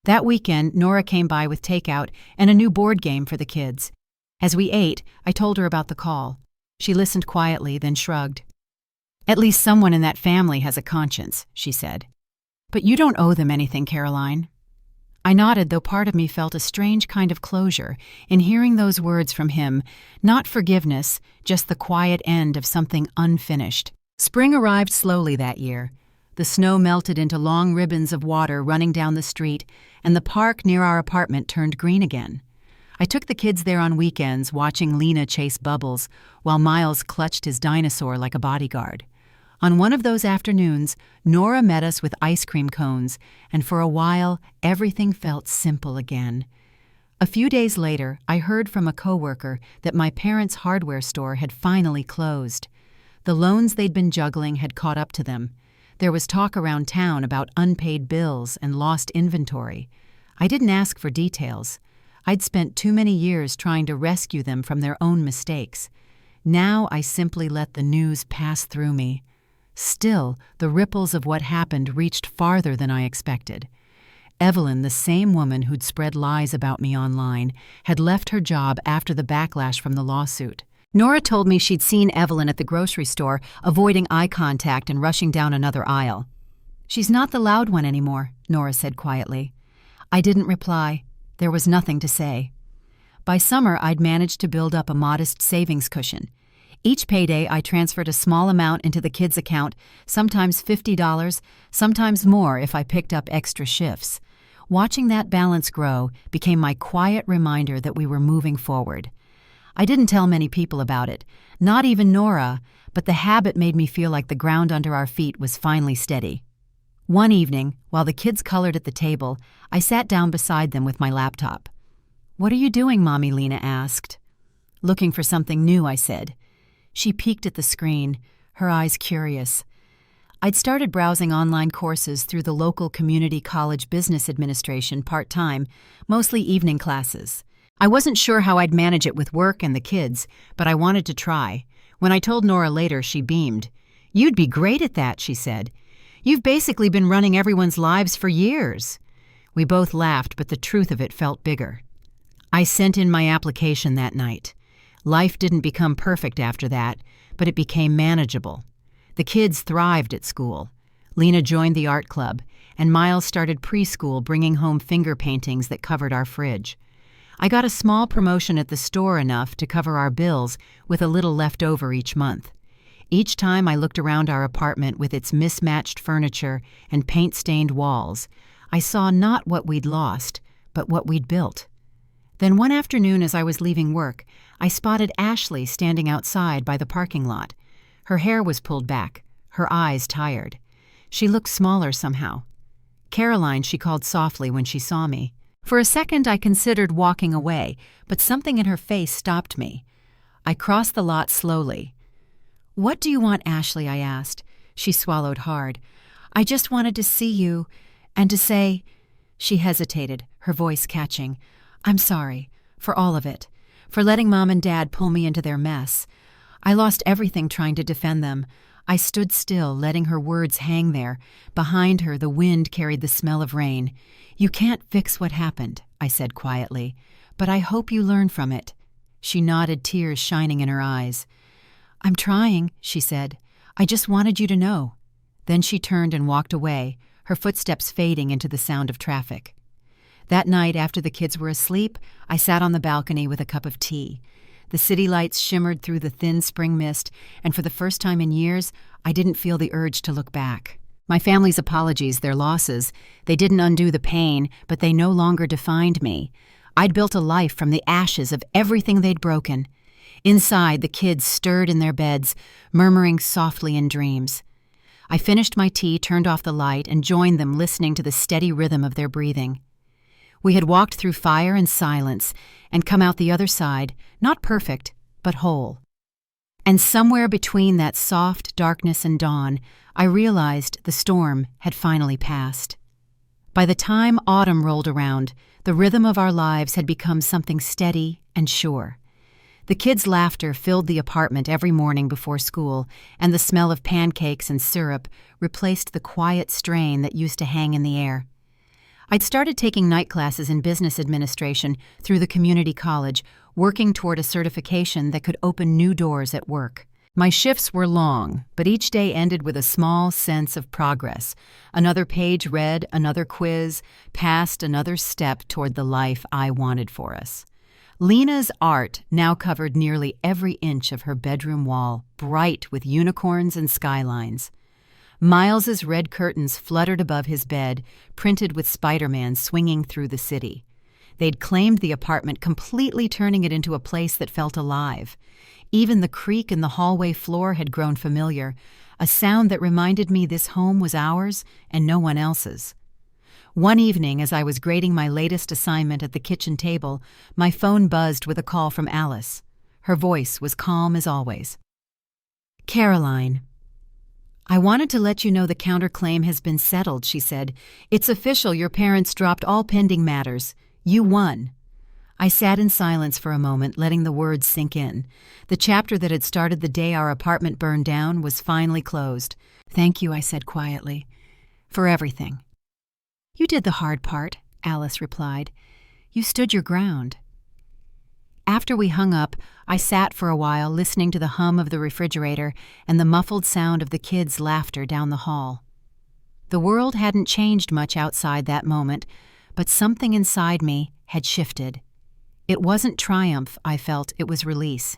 That weekend, Nora came by with takeout and a new board game for the kids. As we ate, I told her about the call. She listened quietly, then shrugged. "At least someone in that family has a conscience," she said. "But you don't owe them anything, Caroline." I nodded, though part of me felt a strange kind of closure in hearing those words from him, not forgiveness, just the quiet end of something unfinished. Spring arrived slowly that year. The snow melted into long ribbons of water running down the street, and the park near our apartment turned green again. I took the kids there on weekends, watching Lena chase bubbles, while Miles clutched his dinosaur like a bodyguard. On one of those afternoons, Nora met us with ice cream cones, and for a while, everything felt simple again. A few days later, I heard from a coworker that my parents' hardware store had finally closed. The loans they'd been juggling had caught up to them. There was talk around town about unpaid bills and lost inventory. I didn't ask for details. I'd spent too many years trying to rescue them from their own mistakes. Now I simply let the news pass through me. Still, the ripples of what happened reached farther than I expected. Evelyn, the same woman who'd spread lies about me online, had left her job after the backlash from the lawsuit. Nora told me she'd seen Evelyn at the grocery store, avoiding eye contact and rushing down another aisle. "She's not the loud one anymore," Nora said quietly. I didn't reply. There was nothing to say. By summer, I'd managed to build up a modest savings cushion. Each payday, I transferred a small amount into the kids' account, sometimes $50, sometimes more if I picked up extra shifts. Watching that balance grow became my quiet reminder that we were moving forward. I didn't tell many people about it, not even Nora, but the habit made me feel like the ground under our feet was finally steady. One evening, while the kids colored at the table, I sat down beside them with my laptop. "What are you doing, Mommy?" Lena asked. "Looking for something new," I said. She peeked at the screen, her eyes curious. I'd started browsing online courses through the local community college business administration part-time, mostly evening classes. I wasn't sure how I'd manage it with work and the kids, but I wanted to try. When I told Nora later, she beamed. "You'd be great at that," she said. "You've basically been running everyone's lives for years." We both laughed, but the truth of it felt bigger. I sent in my application that night. Life didn't become perfect after that, but it became manageable. The kids thrived at school. Lena joined the art club, and Miles started preschool, bringing home finger paintings that covered our fridge. I got a small promotion at the store, enough to cover our bills, with a little left over each month. Each time I looked around our apartment with its mismatched furniture and paint-stained walls, I saw not what we'd lost, but what we'd built. Then one afternoon as I was leaving work, I spotted Ashley standing outside by the parking lot. Her hair was pulled back, her eyes tired. She looked smaller somehow. "Caroline," she called softly when she saw me. For a second I considered walking away, but something in her face stopped me. I crossed the lot slowly. "What do you want, Ashley?" I asked. She swallowed hard. "I just wanted to see you, and to say—" She hesitated, her voice catching. "I'm sorry, for all of it, for letting Mom and Dad pull me into their mess. I lost everything trying to defend them." I stood still, letting her words hang there. Behind her, the wind carried the smell of rain. "You can't fix what happened," I said quietly, "but I hope you learn from it." She nodded, tears shining in her eyes. "I'm trying," she said. "I just wanted you to know." Then she turned and walked away, her footsteps fading into the sound of traffic. That night, after the kids were asleep, I sat on the balcony with a cup of tea. The city lights shimmered through the thin spring mist, and for the first time in years, I didn't feel the urge to look back. My family's apologies, their losses, they didn't undo the pain, but they no longer defined me. I'd built a life from the ashes of everything they'd broken. Inside, the kids stirred in their beds, murmuring softly in dreams. I finished my tea, turned off the light, and joined them, listening to the steady rhythm of their breathing. We had walked through fire and silence and come out the other side, not perfect, but whole. And somewhere between that soft darkness and dawn, I realized the storm had finally passed. By the time autumn rolled around, the rhythm of our lives had become something steady and sure. The kids' laughter filled the apartment every morning before school, and the smell of pancakes and syrup replaced the quiet strain that used to hang in the air. I'd started taking night classes in business administration through the community college, working toward a certification that could open new doors at work. My shifts were long, but each day ended with a small sense of progress. Another page read, another quiz, passed another step toward the life I wanted for us. Lena's art now covered nearly every inch of her bedroom wall, bright with unicorns and skylines. Miles's red curtains fluttered above his bed, printed with Spider-Man swinging through the city. They'd claimed the apartment, completely turning it into a place that felt alive. Even the creak in the hallway floor had grown familiar, a sound that reminded me this home was ours and no one else's. One evening, as I was grading my latest assignment at the kitchen table, my phone buzzed with a call from Alice. Her voice was calm as always. "Caroline, I wanted to let you know the counterclaim has been settled," she said. "It's official, your parents dropped all pending matters. You won." I sat in silence for a moment, letting the words sink in. The chapter that had started the day our apartment burned down was finally closed. "Thank you," I said quietly, "for everything." "You did the hard part," Alice replied. "You stood your ground." After we hung up, I sat for a while listening to the hum of the refrigerator and the muffled sound of the kids' laughter down the hall. The world hadn't changed much outside that moment, but something inside me had shifted. It wasn't triumph, I felt, it was release.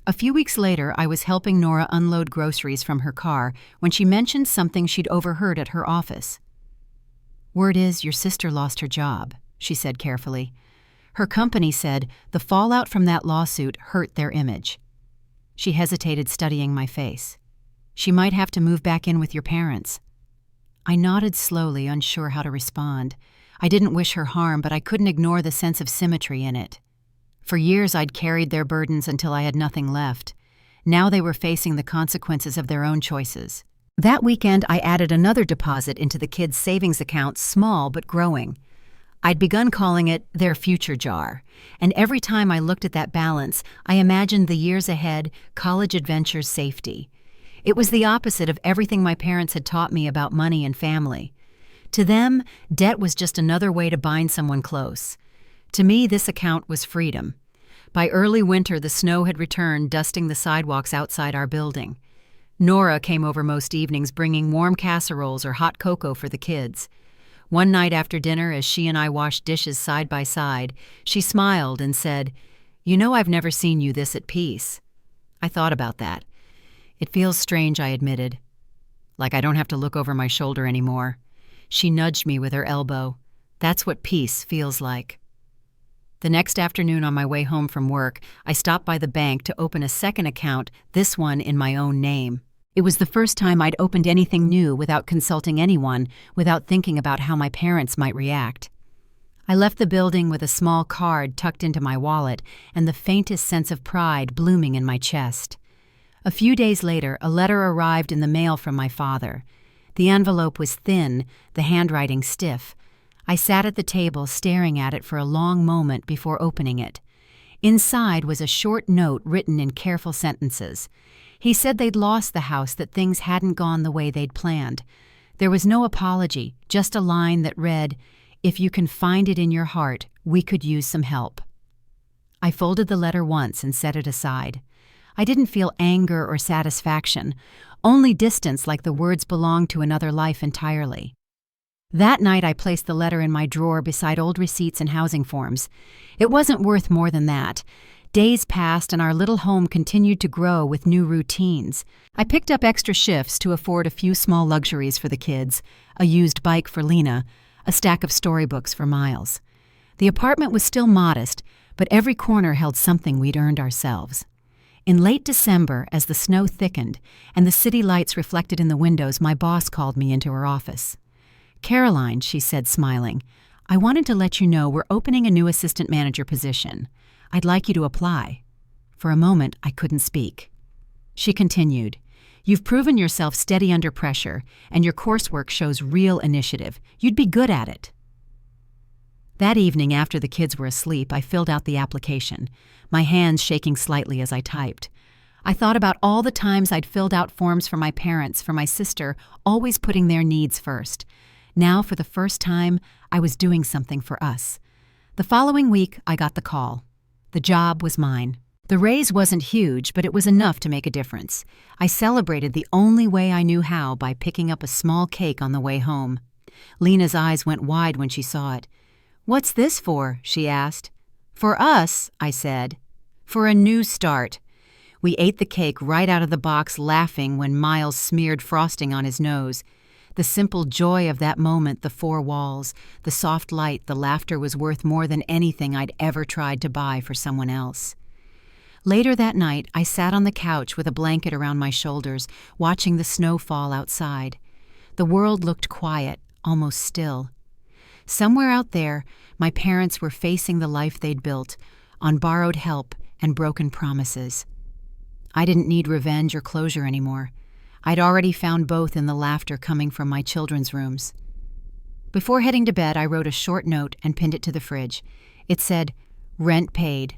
A few weeks later, I was helping Nora unload groceries from her car when she mentioned something she'd overheard at her office. "Word is your sister lost her job," she said carefully. "Her company said the fallout from that lawsuit hurt their image." She hesitated, studying my face. "She might have to move back in with your parents." I nodded slowly, unsure how to respond. I didn't wish her harm, but I couldn't ignore the sense of symmetry in it. For years I'd carried their burdens until I had nothing left. Now they were facing the consequences of their own choices. That weekend I added another deposit into the kids' savings account, small but growing. I'd begun calling it their future jar, and every time I looked at that balance, I imagined the years ahead, college adventures, safety. It was the opposite of everything my parents had taught me about money and family. To them, debt was just another way to bind someone close. To me, this account was freedom. By early winter, the snow had returned, dusting the sidewalks outside our building. Nora came over most evenings, bringing warm casseroles or hot cocoa for the kids. One night after dinner, as she and I washed dishes side by side, she smiled and said, "You know, I've never seen you this at peace." I thought about that. "It feels strange," I admitted. "Like I don't have to look over my shoulder anymore." She nudged me with her elbow. "That's what peace feels like." The next afternoon on my way home from work, I stopped by the bank to open a second account, this one in my own name. It was the first time I'd opened anything new without consulting anyone, without thinking about how my parents might react. I left the building with a small card tucked into my wallet and the faintest sense of pride blooming in my chest. A few days later, a letter arrived in the mail from my father. The envelope was thin, the handwriting stiff. I sat at the table staring at it for a long moment before opening it. Inside was a short note written in careful sentences. He said they'd lost the house, that things hadn't gone the way they'd planned. There was no apology, just a line that read, "If you can find it in your heart, we could use some help." I folded the letter once and set it aside. I didn't feel anger or satisfaction, only distance, like the words belonged to another life entirely. That night I placed the letter in my drawer beside old receipts and housing forms. It wasn't worth more than that. Days passed and our little home continued to grow with new routines. I picked up extra shifts to afford a few small luxuries for the kids, a used bike for Lena, a stack of storybooks for Miles. The apartment was still modest, but every corner held something we'd earned ourselves. In late December, as the snow thickened and the city lights reflected in the windows, my boss called me into her office. "Caroline," she said, smiling, "I wanted to let you know we're opening a new assistant manager position. I'd like you to apply." For a moment, I couldn't speak. She continued, "You've proven yourself steady under pressure, and your coursework shows real initiative. You'd be good at it." That evening, after the kids were asleep, I filled out the application, my hands shaking slightly as I typed. I thought about all the times I'd filled out forms for my parents, for my sister, always putting their needs first. Now, for the first time, I was doing something for us. The following week, I got the call. The job was mine. The raise wasn't huge, but it was enough to make a difference. I celebrated the only way I knew how, by picking up a small cake on the way home. Lena's eyes went wide when she saw it. "What's this for?" she asked. "For us," I said. "For a new start." We ate the cake right out of the box, laughing when Miles smeared frosting on his nose. The simple joy of that moment, the four walls, the soft light, the laughter was worth more than anything I'd ever tried to buy for someone else. Later that night, I sat on the couch with a blanket around my shoulders, watching the snow fall outside. The world looked quiet, almost still. Somewhere out there, my parents were facing the life they'd built, on borrowed help and broken promises. I didn't need revenge or closure anymore. I'd already found both in the laughter coming from my children's rooms. Before heading to bed, I wrote a short note and pinned it to the fridge. It said, "Rent paid.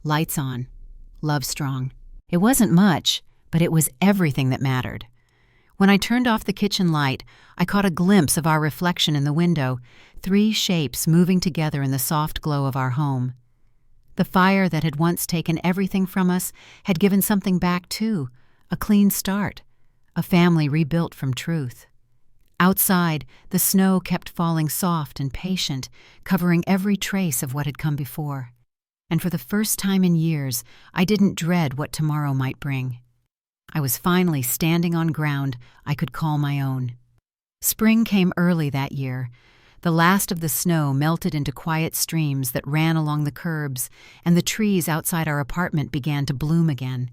Lights on. Love strong." It wasn't much, but it was everything that mattered. When I turned off the kitchen light, I caught a glimpse of our reflection in the window, 3 shapes moving together in the soft glow of our home. The fire that had once taken everything from us had given something back too, a clean start, a family rebuilt from truth. Outside, the snow kept falling soft and patient, covering every trace of what had come before. And for the first time in years, I didn't dread what tomorrow might bring. I was finally standing on ground I could call my own. Spring came early that year. The last of the snow melted into quiet streams that ran along the curbs, and the trees outside our apartment began to bloom again.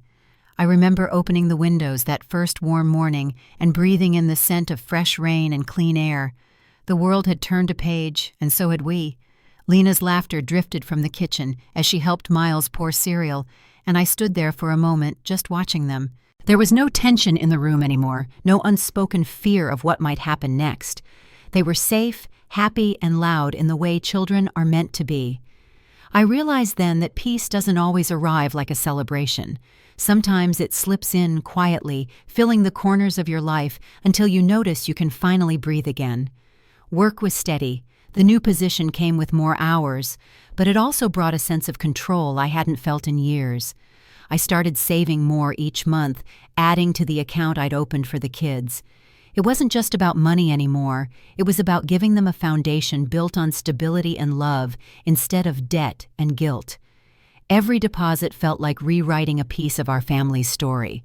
I remember opening the windows that first warm morning and breathing in the scent of fresh rain and clean air. The world had turned a page, and so had we. Lena's laughter drifted from the kitchen as she helped Miles pour cereal, and I stood there for a moment just watching them. There was no tension in the room anymore, no unspoken fear of what might happen next. They were safe, happy, and loud in the way children are meant to be. I realized then that peace doesn't always arrive like a celebration. Sometimes it slips in quietly, filling the corners of your life until you notice you can finally breathe again. Work was steady. The new position came with more hours, but it also brought a sense of control I hadn't felt in years. I started saving more each month, adding to the account I'd opened for the kids. It wasn't just about money anymore. It was about giving them a foundation built on stability and love instead of debt and guilt. Every deposit felt like rewriting a piece of our family's story.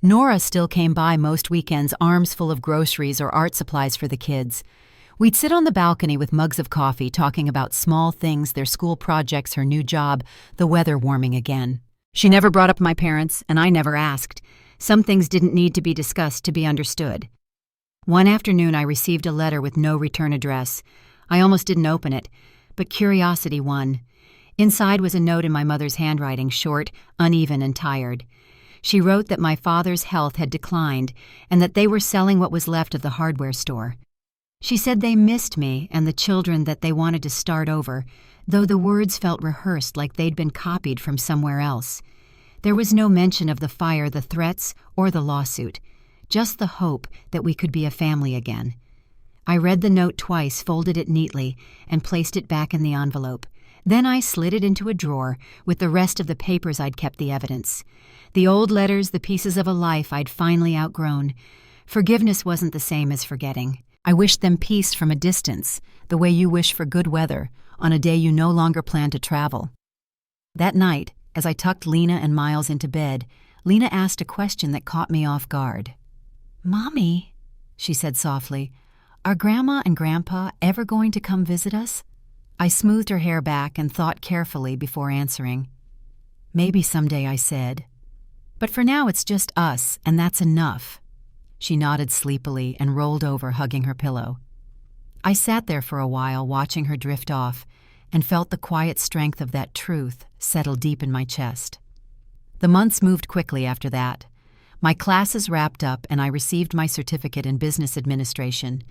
Nora still came by most weekends, arms full of groceries or art supplies for the kids. We'd sit on the balcony with mugs of coffee, talking about small things, their school projects, her new job, the weather warming again. She never brought up my parents, and I never asked. Some things didn't need to be discussed to be understood. One afternoon, I received a letter with no return address. I almost didn't open it, but curiosity won. Inside was a note in my mother's handwriting, short, uneven, and tired. She wrote that my father's health had declined and that they were selling what was left of the hardware store. She said they missed me and the children, that they wanted to start over, though the words felt rehearsed like they'd been copied from somewhere else. There was no mention of the fire, the threats, or the lawsuit, just the hope that we could be a family again. I read the note twice, folded it neatly, and placed it back in the envelope. Then I slid it into a drawer with the rest of the papers I'd kept the evidence. The old letters, the pieces of a life I'd finally outgrown. Forgiveness wasn't the same as forgetting. I wished them peace from a distance, the way you wish for good weather on a day you no longer plan to travel. That night, as I tucked Lena and Miles into bed, Lena asked a question that caught me off guard. "Mommy," she said softly, "are Grandma and Grandpa ever going to come visit us?" I smoothed her hair back and thought carefully before answering. "Maybe someday," I said. "But for now it's just us, and that's enough." She nodded sleepily and rolled over, hugging her pillow. I sat there for a while, watching her drift off, and felt the quiet strength of that truth settle deep in my chest. The months moved quickly after that. My classes wrapped up and I received my certificate in business administration.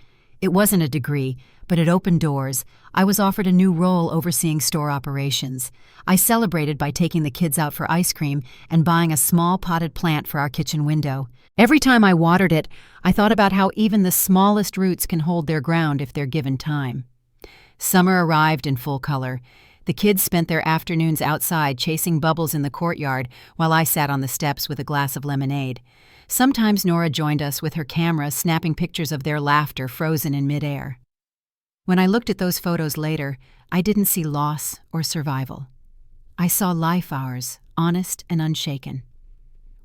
It wasn't a degree, but it opened doors. I was offered a new role overseeing store operations. I celebrated by taking the kids out for ice cream and buying a small potted plant for our kitchen window. Every time I watered it, I thought about how even the smallest roots can hold their ground if they're given time. Summer arrived in full color. The kids spent their afternoons outside chasing bubbles in the courtyard while I sat on the steps with a glass of lemonade. Sometimes Nora joined us with her camera, snapping pictures of their laughter frozen in midair. When I looked at those photos later, I didn't see loss or survival. I saw life hours, honest and unshaken.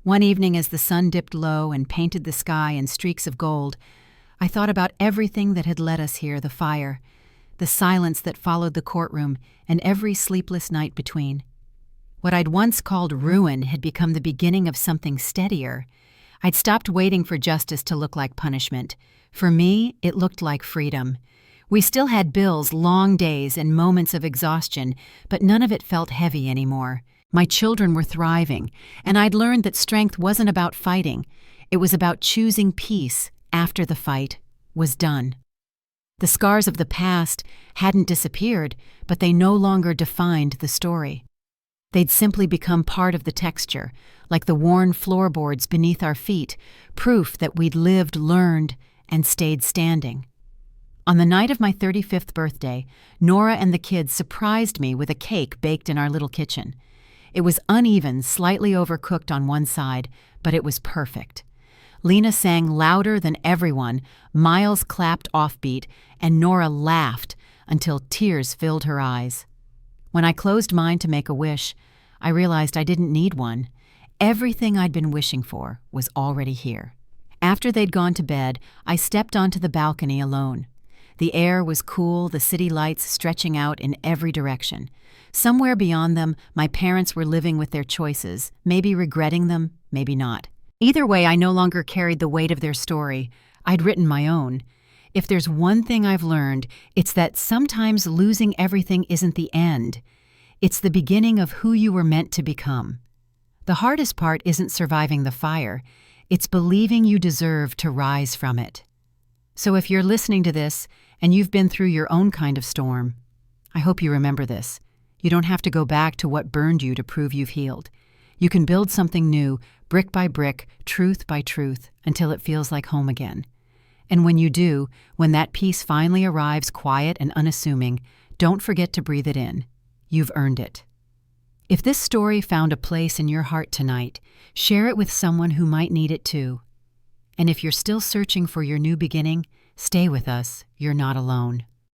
One evening as the sun dipped low and painted the sky in streaks of gold, I thought about everything that had led us here, the fire, the silence that followed the courtroom, and every sleepless night between. What I'd once called ruin had become the beginning of something steadier. I'd stopped waiting for justice to look like punishment. For me, it looked like freedom. We still had bills, long days, and moments of exhaustion, but none of it felt heavy anymore. My children were thriving, and I'd learned that strength wasn't about fighting. It was about choosing peace after the fight was done. The scars of the past hadn't disappeared, but they no longer defined the story. They'd simply become part of the texture, like the worn floorboards beneath our feet, proof that we'd lived, learned, and stayed standing. On the night of my 35th birthday, Nora and the kids surprised me with a cake baked in our little kitchen. It was uneven, slightly overcooked on one side, but it was perfect. Lena sang louder than everyone, Miles clapped offbeat, and Nora laughed until tears filled her eyes. When I closed mine to make a wish, I realized I didn't need one. Everything I'd been wishing for was already here. After they'd gone to bed, I stepped onto the balcony alone. The air was cool, the city lights stretching out in every direction. Somewhere beyond them, my parents were living with their choices, maybe regretting them, maybe not. Either way, I no longer carried the weight of their story. I'd written my own. If there's one thing I've learned, it's that sometimes losing everything isn't the end. It's the beginning of who you were meant to become. The hardest part isn't surviving the fire. It's believing you deserve to rise from it. So if you're listening to this and you've been through your own kind of storm, I hope you remember this. You don't have to go back to what burned you to prove you've healed. You can build something new, brick by brick, truth by truth, until it feels like home again. And when you do, when that peace finally arrives quiet and unassuming, don't forget to breathe it in. You've earned it. If this story found a place in your heart tonight, share it with someone who might need it too. And if you're still searching for your new beginning, stay with us. You're not alone.